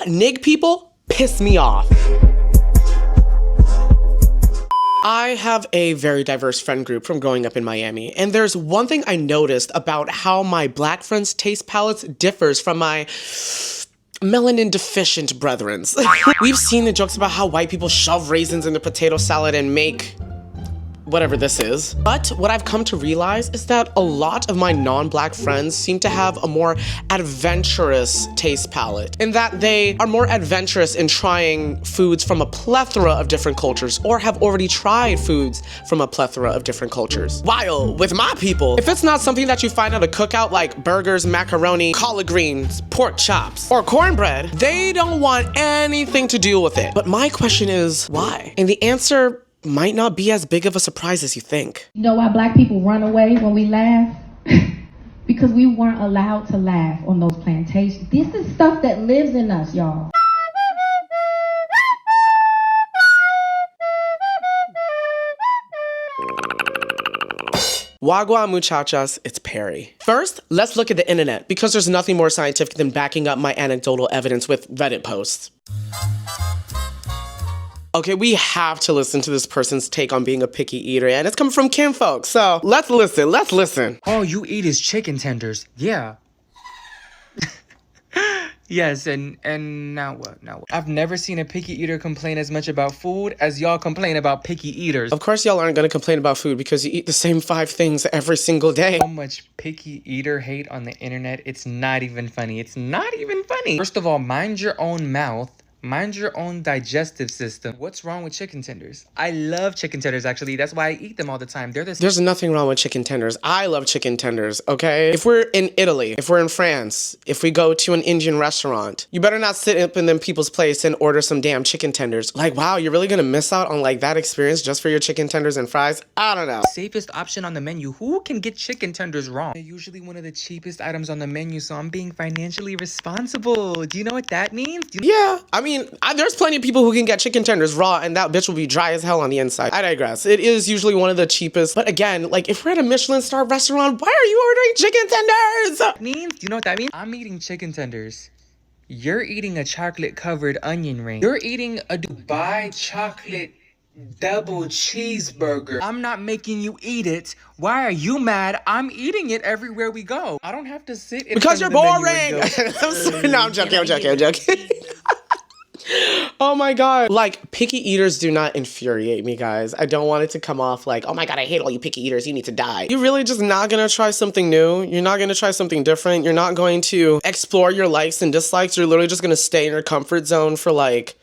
nig people piss me off. I have a very diverse friend group from growing up in Miami, and there's one thing I noticed about how my black friends' taste palettes differs from my melanin deficient brethrens. We've seen the jokes about how white people shove raisins in their potato salad and make whatever this is. But what I've come to realize is that a lot of my non-black friends seem to have a more adventurous taste palette, in that they are more adventurous in trying foods from a plethora of different cultures, or have already tried foods from a plethora of different cultures. While with my people, if it's not something that you find at a cookout like burgers, macaroni, collard greens, pork chops, or cornbread, they don't want anything to do with it. But my question is, why? And the answer might not be as big of a surprise as you think. You know why black people run away when we laugh? Because we weren't allowed to laugh on those plantations. This is stuff that lives in us, y'all. Wagwan muchachas, it's Perry. First, let's look at the internet, because there's nothing more scientific than backing up my anecdotal evidence with Reddit posts. Okay, we have to listen to this person's take on being a picky eater, and it's coming from kinfolk, so let's listen. All you eat is chicken tenders. Yeah. Yes, and now what? I've never seen a picky eater complain as much about food as y'all complain about picky eaters. Of course y'all aren't gonna complain about food because you eat the same 5 things every single day. So much picky eater hate on the internet, it's not even funny. It's not even funny. First of all, mind your own mouth. Mind your own digestive system. What's wrong with chicken tenders? I love chicken tenders, actually. That's why I eat them all the time. There's nothing wrong with chicken tenders. I love chicken tenders, okay? If we're in Italy, if we're in France, if we go to an Indian restaurant, you better not sit up in them people's place and order some damn chicken tenders. Like, wow, you're really gonna miss out on like that experience just for your chicken tenders and fries? I don't know. Safest option on the menu. Who can get chicken tenders wrong? They're usually one of the cheapest items on the menu, so I'm being financially responsible. Do you know what that means? Yeah, I mean, there's plenty of people who can get chicken tenders raw and that bitch will be dry as hell on the inside. I digress. It is usually one of the cheapest. But again, like if we're at a Michelin star restaurant, why are you ordering chicken tenders? Means? Do you know what that means? I'm eating chicken tenders. You're eating a chocolate covered onion ring. You're eating a Dubai chocolate double cheeseburger. I'm not making you eat it. Why are you mad? I'm eating it everywhere we go. I don't have to sit in because you're boring. I'm sorry. No, I'm joking. Oh my god. Like, picky eaters do not infuriate me, guys. I don't want it to come off like, oh my god, I hate all you picky eaters, you need to die. You're really just not gonna try something new. You're not gonna try something different. You're not going to explore your likes and dislikes. You're literally just gonna stay in your comfort zone for like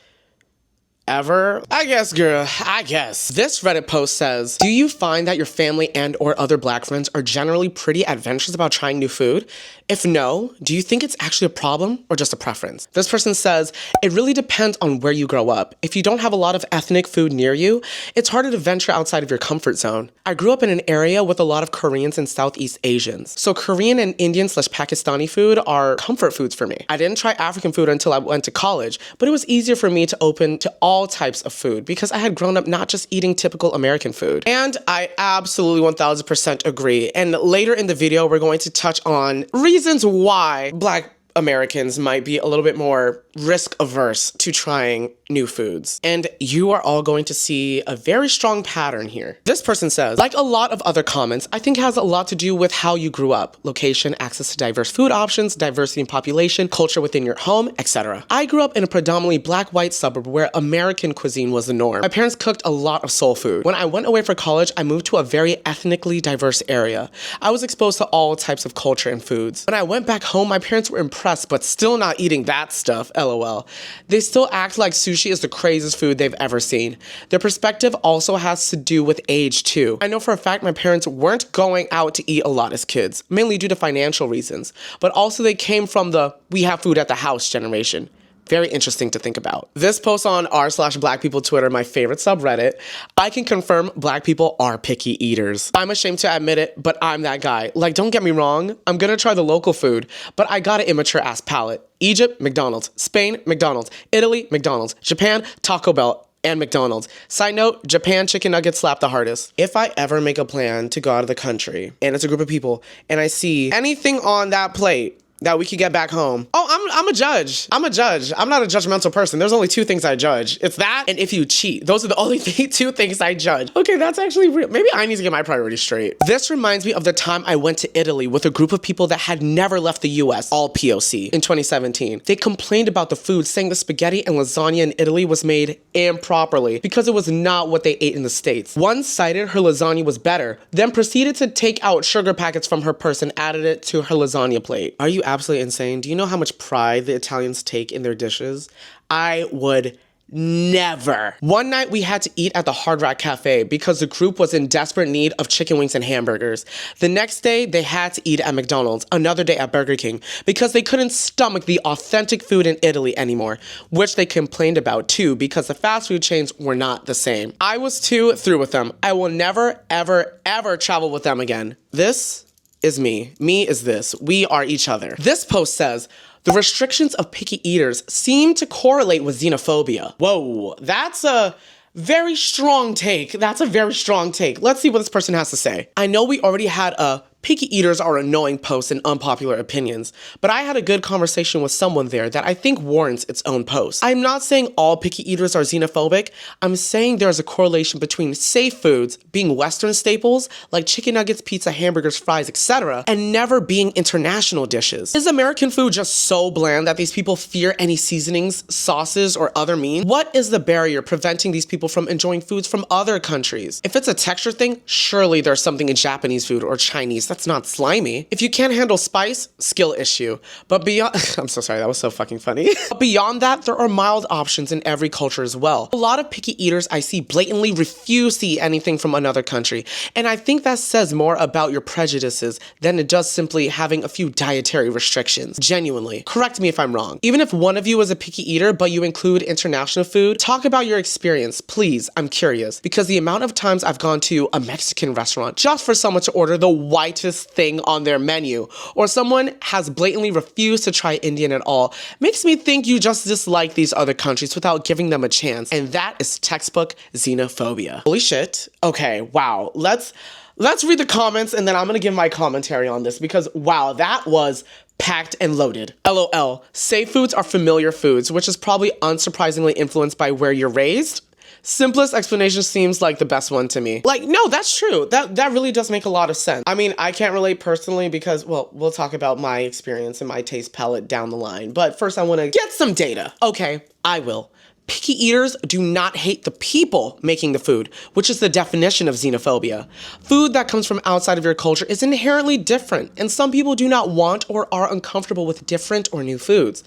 ever? I guess, girl, I guess. This Reddit post says, do you find that your family and or other black friends are generally pretty adventurous about trying new food? If no, do you think it's actually a problem or just a preference? This person says, it really depends on where you grow up. If you don't have a lot of ethnic food near you, it's harder to venture outside of your comfort zone. I grew up in an area with a lot of Koreans and Southeast Asians. So Korean and Indian/Pakistani food are comfort foods for me. I didn't try African food until I went to college, but it was easier for me to open to all types of food because I had grown up not just eating typical American food. And I absolutely 1000% agree. And later in the video, we're going to touch on reasons why Black Americans might be a little bit more risk averse to trying new foods. And you are all going to see a very strong pattern here. This person says, like a lot of other comments, I think it has a lot to do with how you grew up. Location, access to diverse food options, diversity in population, culture within your home, etc. I grew up in a predominantly black-white suburb where American cuisine was the norm. My parents cooked a lot of soul food. When I went away for college, I moved to a very ethnically diverse area. I was exposed to all types of culture and foods. When I went back home, my parents were impressed, but still not eating that stuff, LOL. They still act like sushi is the craziest food they've ever seen. Their perspective also has to do with age too. I know for a fact my parents weren't going out to eat a lot as kids, mainly due to financial reasons, but also they came from the we have food at the house generation. Very interesting to think about. This post on r/Black People Twitter, my favorite subreddit, I can confirm Black people are picky eaters. I'm ashamed to admit it, but I'm that guy. Like, don't get me wrong, I'm gonna try the local food, but I got an immature ass palate. Egypt, McDonald's. Spain, McDonald's. Italy, McDonald's. Japan, Taco Bell. And McDonald's. Side note, Japan chicken nuggets slap the hardest. If I ever make a plan to go out of the country, and it's a group of people, and I see anything on that plate that we could get back home. Oh, I'm a judge. I'm a judge. I'm not a judgmental person. There's only two things I judge. It's that and if you cheat. Those are the only two things I judge. Okay, that's actually real. Maybe I need to get my priorities straight. This reminds me of the time I went to Italy with a group of people that had never left the US, all POC, in 2017. They complained about the food, saying the spaghetti and lasagna in Italy was made improperly because it was not what they ate in the States. One cited her lasagna was better, then proceeded to take out sugar packets from her purse and added it to her lasagna plate. Are you absolutely insane? Do you know how much pride the Italians take in their dishes? I would never. One night we had to eat at the Hard Rock Cafe because the group was in desperate need of chicken wings and hamburgers. The next day they had to eat at McDonald's, another day at Burger King because they couldn't stomach the authentic food in Italy anymore, which they complained about too because the fast food chains were not the same. I was too through with them. I will never, ever, ever travel with them again. This is me. Me is this. We are each other. This post says, the restrictions of picky eaters seem to correlate with xenophobia. Whoa, that's a very strong take. That's a very strong take. Let's see what this person has to say. I know we already had a picky eaters are annoying posts and unpopular opinions, but I had a good conversation with someone there that I think warrants its own post. I'm not saying all picky eaters are xenophobic. I'm saying there's a correlation between safe foods being Western staples like chicken nuggets, pizza, hamburgers, fries, etc., and never being international dishes. Is American food just so bland that these people fear any seasonings, sauces, or other means? What is the barrier preventing these people from enjoying foods from other countries? If it's a texture thing, surely there's something in Japanese food or Chinese that's not slimy. If you can't handle spice, skill issue. But beyond, I'm so sorry, that was so fucking funny. But beyond that, there are mild options in every culture as well. A lot of picky eaters I see blatantly refuse to eat anything from another country. And I think that says more about your prejudices than it does simply having a few dietary restrictions. Genuinely. Correct me if I'm wrong. Even if one of you is a picky eater, but you include international food, talk about your experience, please. I'm curious. Because the amount of times I've gone to a Mexican restaurant just for someone to order the whitest thing on their menu, or someone has blatantly refused to try Indian at all, makes me think you just dislike these other countries without giving them a chance, and that is textbook xenophobia. Holy shit. Okay, wow. Let's read the comments, and then I'm gonna give my commentary on this, because wow, that was packed and loaded. LOL. Safe foods are familiar foods, which is probably unsurprisingly influenced by where you're raised. Simplest explanation seems like the best one to me. Like, no, that's true. That really does make a lot of sense. I mean, I can't relate personally because, well, we'll talk about my experience and my taste palette down the line. But first I want to get some data. Okay, I will. Picky eaters do not hate the people making the food, which is the definition of xenophobia. Food that comes from outside of your culture is inherently different, and some people do not want or are uncomfortable with different or new foods.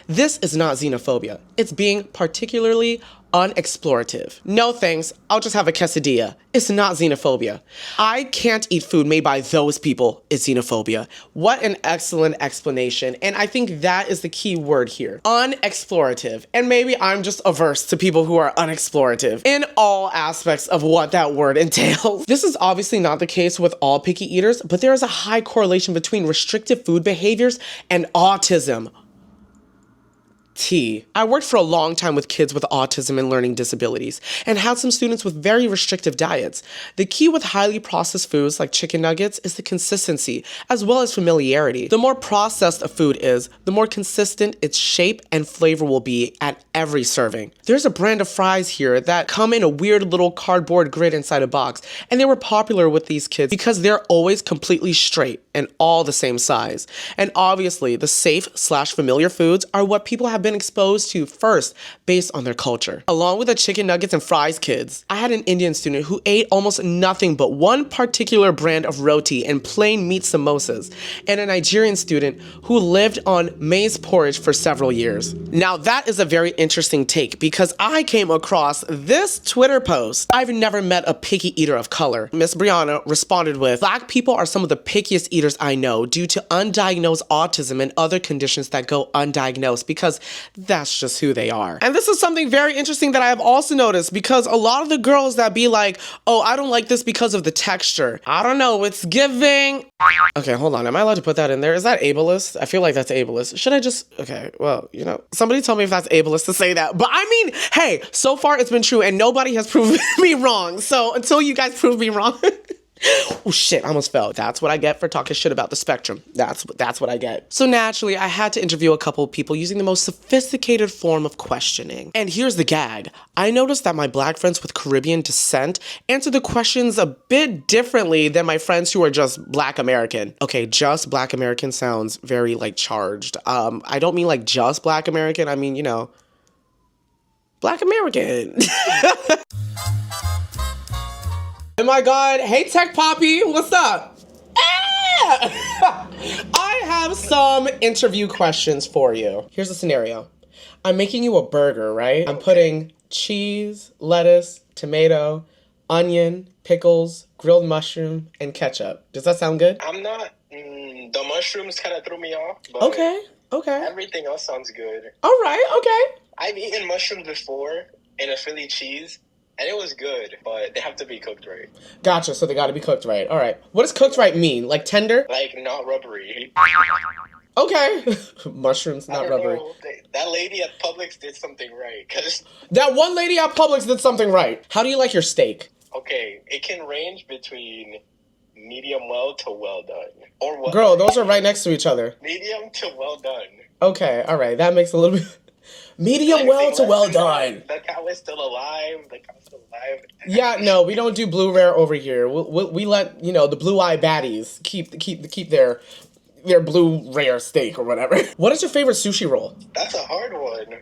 This is not xenophobia. It's being particularly unexplorative. No thanks, I'll just have a quesadilla. It's not xenophobia. I can't eat food made by those people is xenophobia. What an excellent explanation, and I think that is the key word here. Unexplorative. And maybe I'm just averse to people who are unexplorative in all aspects of what that word entails. This is obviously not the case with all picky eaters, but there is a high correlation between restrictive food behaviors and autism. I worked for a long time with kids with autism and learning disabilities and had some students with very restrictive diets. The key with highly processed foods like chicken nuggets is the consistency as well as familiarity. The more processed a food is, the more consistent its shape and flavor will be at every serving. There's a brand of fries here that come in a weird little cardboard grid inside a box, and they were popular with these kids because they're always completely straight and all the same size. And obviously, the safe/familiar foods are what people have been exposed to first based on their culture. Along with the chicken nuggets and fries kids, I had an Indian student who ate almost nothing but one particular brand of roti and plain meat samosas, and a Nigerian student who lived on maize porridge for several years. Now that is a very interesting take because I came across this Twitter post. I've never met a picky eater of color. Miss Brianna responded with, Black people are some of the pickiest eaters I know due to undiagnosed autism and other conditions that go undiagnosed because that's just who they are. And this is something very interesting that I have also noticed because a lot of the girls that be like, oh, I don't like this because of the texture. I don't know, it's giving. Okay, hold on. Am I allowed to put that in there? Is that ableist? I feel like that's ableist. Should I just, okay, well, you know, somebody tell me if that's ableist to say that. But I mean, hey, so far it's been true and nobody has proven me wrong. So until you guys prove me wrong. Oh shit, I almost fell. That's what I get for talking shit about the spectrum. That's what I get. So naturally, I had to interview a couple of people using the most sophisticated form of questioning. And here's the gag. I noticed that my black friends with Caribbean descent answer the questions a bit differently than my friends who are just black American. Okay, just black American sounds very like charged. I don't mean like just black American. I mean, you know, black American. Oh my God. Hey, Tech Poppy. What's up? Ah! I have some interview questions for you. Here's the scenario. I'm making you a burger, right? I'm putting cheese, lettuce, tomato, onion, pickles, grilled mushroom, and ketchup. Does that sound good? I'm not. The mushrooms kind of threw me off. But Okay. everything else sounds good. All right. Okay. I've eaten mushrooms before in a Philly cheese, and it was good, but they have to be cooked right. Gotcha. So they got to be cooked right. All right. What does cooked right mean? Like tender? Like, not rubbery. Okay. Mushrooms, not I don't rubbery. know. That lady at Publix did something right, because, That one lady at Publix did something right. How do you like your steak? okay, it can range between medium well to well done. Or well Girl, those are right next to each other. medium to well done. Okay, all right. That makes a little bit... Medium well to well done. The cow is still alive. Yeah, no, we don't do blue rare over here. We let, you know, the blue-eye baddies keep their blue rare steak or whatever. What is your favorite sushi roll? That's a hard one.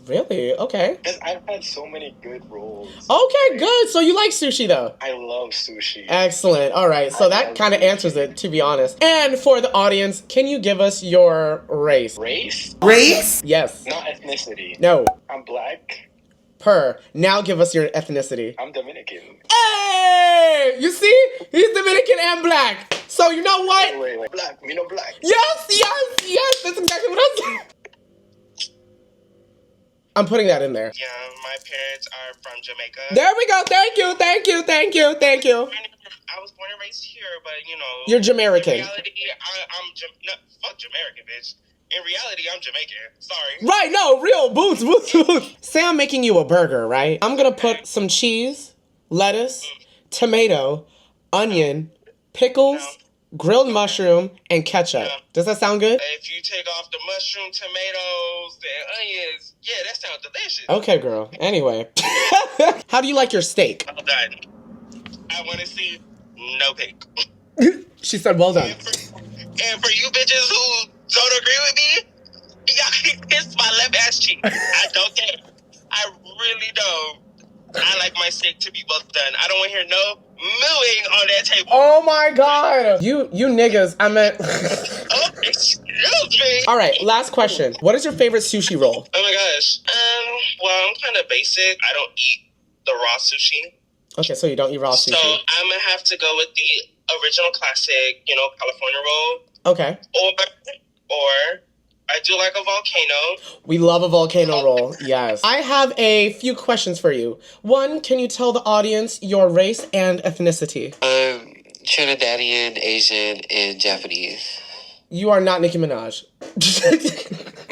Really? Okay. Because I've had so many good rolls. Okay, good. So you like sushi, though? I love sushi. Excellent. All right. So that kind of answers it, to be honest. And for the audience, can you give us your race? Race? Race? Yes. Not ethnicity. No. I'm black. Per. Now give us your ethnicity. I'm Dominican. Hey! You see? He's Dominican and black. So you know what? Wait. Black. Me no black. Yes. That's exactly what I'm saying. I'm putting that in there. Yeah, my parents are from Jamaica. There we go. Thank you. I was born and raised here, but you know. You're Jamaican. In reality, no, fuck Jamaican, bitch. In reality, I'm Jamaican. Sorry. Right, no, real. Boots. Say I'm making you a burger, right? I'm gonna put some cheese, lettuce, tomato, onion, pickles, grilled mushroom, and ketchup. Does that sound good? If you take off the mushroom, tomatoes, and onions, yeah, that sounds delicious. Okay, girl. Anyway. How do you like your steak? Well done. I want to see no pick. She said, well done. And for you bitches who don't agree with me, y'all can kiss my left ass cheek. I don't care. I really don't. I like my steak to be well done. I don't want to hear no mooing on that table. Oh my God. You niggas, I meant... Oh, excuse me. All right, last question. What is your favorite sushi roll? Oh my gosh. Well, I'm kind of basic. I don't eat the raw sushi. Okay, so you don't eat raw sushi. So I'm going to have to go with the original classic, California roll. Okay. Or I do like a volcano. We love a volcano roll, yes. I have a few questions for you. One, can you tell the audience your race and ethnicity? Trinidadian, Asian, and Japanese. You are not Nicki Minaj.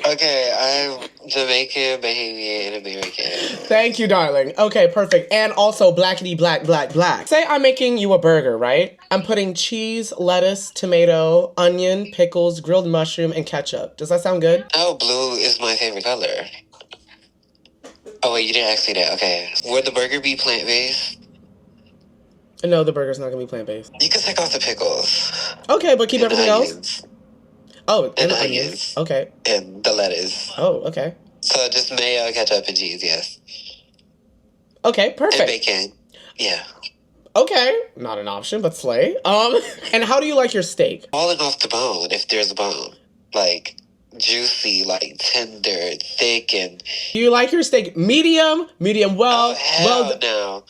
Okay, I'm Jamaican, Bahamian, and American. Thank you, darling. Okay, perfect. And also blackity black. Say I'm making you a burger, right? I'm putting cheese, lettuce, tomato, onion, pickles, grilled mushroom, and ketchup. Does that sound good? Oh, blue is my favorite color. Oh, wait, you didn't ask me that. Okay. Would the burger be plant-based? No, the burger's not gonna be plant-based. You can take off the pickles. Okay, but keep and everything onions. else? Oh, And onions. onions. Okay. And the lettuce. Oh, okay. So just mayo, ketchup, and cheese, yes. Okay, perfect. And bacon. Yeah. Okay, not an option, but slay. And how do you like your steak? Falling off the bone, if there's a bone. Like, juicy, like, tender, thick, and... Do you like your steak medium well? Oh, hell no.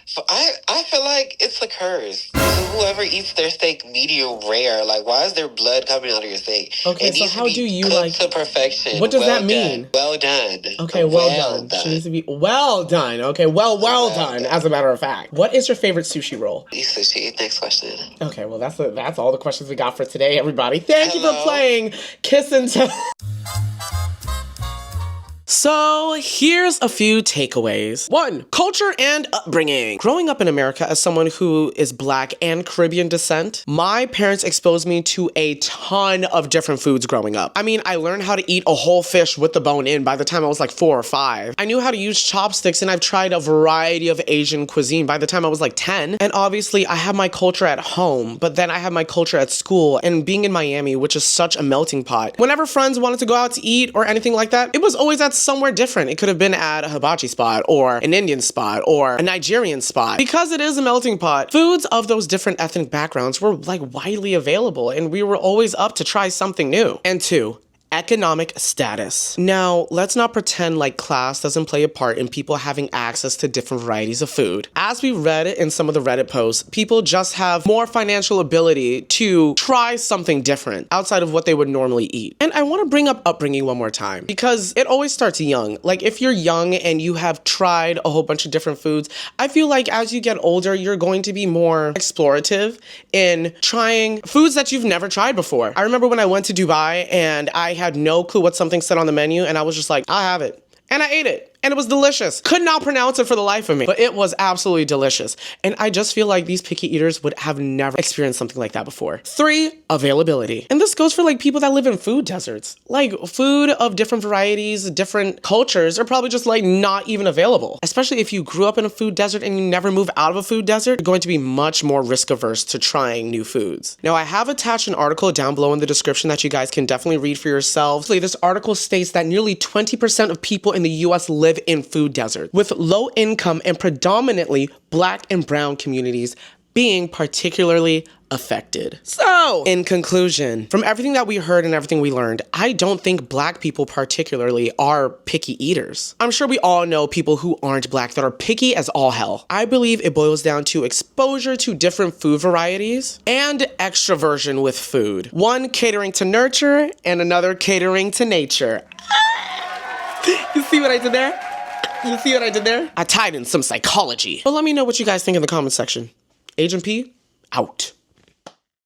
So I feel like it's a curse. So whoever eats their steak medium rare, like, why is there blood coming out of your steak? Okay, it so needs how to be do you cooked like... to perfection. What does that Well mean? done. Well done. Okay, well done. She needs to be well done. Okay, well done, as a matter of fact. What is your favorite sushi roll? Eat sushi. Next question. Okay, well, that's all the questions we got for today, everybody. Thank you for Hello. playing Kiss and Tell. So here's a few takeaways. 1. Culture and upbringing. Growing up in America as someone who is Black and Caribbean descent, my parents exposed me to a ton of different foods growing up. I mean, I learned how to eat a whole fish with the bone in by the time I was like 4 or 5. I knew how to use chopsticks, and I've tried a variety of Asian cuisine by the time I was like 10. And obviously I have my culture at home, but then I have my culture at school, and being in Miami, which is such a melting pot. Whenever friends wanted to go out to eat or anything like that, it was always at somewhere different. It could have been at a hibachi spot or an Indian spot or a Nigerian spot. Because it is a melting pot, foods of those different ethnic backgrounds were like widely available, and we were always up to try something new. And 2, economic status. Now, let's not pretend like class doesn't play a part in people having access to different varieties of food. As we read in some of the Reddit posts, people just have more financial ability to try something different outside of what they would normally eat. And I want to bring up upbringing one more time, because it always starts young. Like, if you're young and you have tried a whole bunch of different foods, I feel like as you get older, you're going to be more explorative in trying foods that you've never tried before. I remember when I went to Dubai and I had no clue what something said on the menu, and I was just like, I'll have it. And I ate it, and it was delicious. Could not pronounce it for the life of me, but it was absolutely delicious. And I just feel like these picky eaters would have never experienced something like that before. 3, availability. And this goes for like people that live in food deserts. Like, food of different varieties, different cultures are probably just like not even available. Especially if you grew up in a food desert and you never move out of a food desert, you're going to be much more risk averse to trying new foods. Now, I have attached an article down below in the description that you guys can definitely read for yourselves. This article states that nearly 20% of people in the US live in food deserts, with low income and predominantly Black and brown communities being particularly affected. So, in conclusion, from everything that we heard and everything we learned, I don't think Black people particularly are picky eaters. I'm sure we all know people who aren't Black that are picky as all hell. I believe it boils down to exposure to different food varieties and extroversion with food. One catering to nurture and another catering to nature. You see what I did there? You see what I did there? I tied in some psychology. But let me know what you guys think in the comment section. Agent P, out.